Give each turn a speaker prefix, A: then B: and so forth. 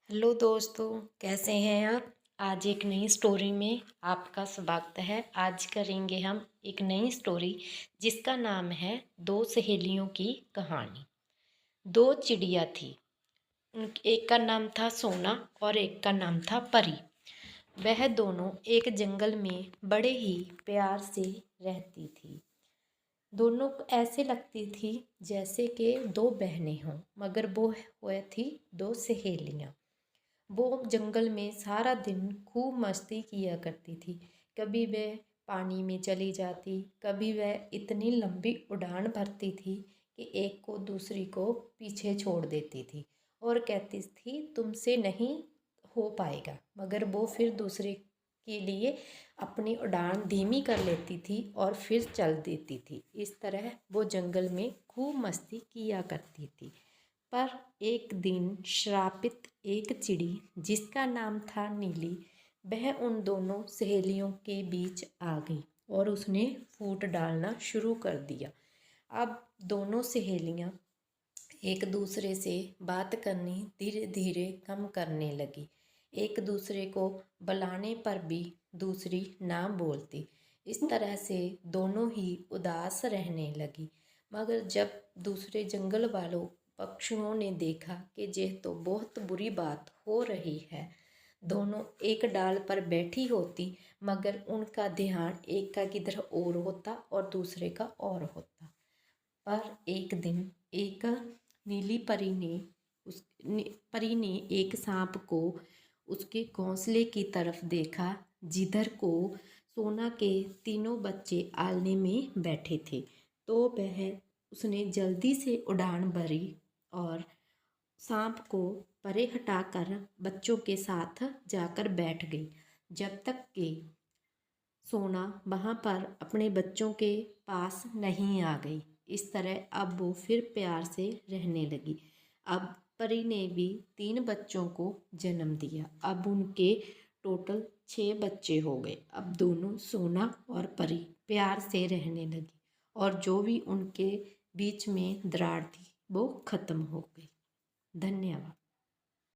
A: Hello दोस्तों, कैसे हैं आप। आज एक नई स्टोरी में आपका स्वागत है। आज करेंगे हम एक नई स्टोरी जिसका नाम है दो सहेलियों की कहानी। दो चिड़िया थी। एक का नाम था सोना और एक का नाम था परी। वह दोनों एक जंगल में बड़े ही प्यार से रहती थी। दोनों को ऐसे लगती थी जैसे कि दो बहनें हों, मगर वो थी दो सहेलियाँ। वो जंगल में सारा दिन खूब मस्ती किया करती थी। कभी वह पानी में चली जाती, कभी वह इतनी लंबी उड़ान भरती थी कि एक को दूसरी को पीछे छोड़ देती थी और कहती थी तुमसे नहीं हो पाएगा, मगर वो फिर दूसरे के लिए अपनी उड़ान धीमी कर लेती थी और फिर चल देती थी। इस तरह वो जंगल में खूब मस्ती किया करती थी। पर एक दिन श्रापित एक चिड़ी जिसका नाम था नीली, वह उन दोनों सहेलियों के बीच आ गई और उसने फूट डालना शुरू कर दिया। अब दोनों सहेलियां एक दूसरे से बात करनी धीरे धीरे कम करने लगी। एक दूसरे को बुलाने पर भी दूसरी ना बोलती। इस तरह से दोनों ही उदास रहने लगी। मगर जब दूसरे जंगल वालों पक्षियों ने देखा कि यह तो बहुत बुरी बात हो रही है, दोनों एक डाल पर बैठी होती मगर उनका ध्यान एक का किधर और होता और दूसरे का और होता। पर एक दिन एक नीली परी ने एक सांप को उसके घोंसले की तरफ देखा, जिधर को सोना के तीनों बच्चे आलने में बैठे थे। तो उसने जल्दी से उड़ान भरी और सांप को परे हटाकर बच्चों के साथ जाकर बैठ गई, जब तक कि सोना वहाँ पर अपने बच्चों के पास नहीं आ गई। इस तरह अब वो फिर प्यार से रहने लगी। अब परी ने भी 3 बच्चों को जन्म दिया। अब उनके टोटल 6 बच्चे हो गए। अब दोनों सोना और परी प्यार से रहने लगी और जो भी उनके बीच में दरार थी वो खत्म हो गई। धन्यवाद।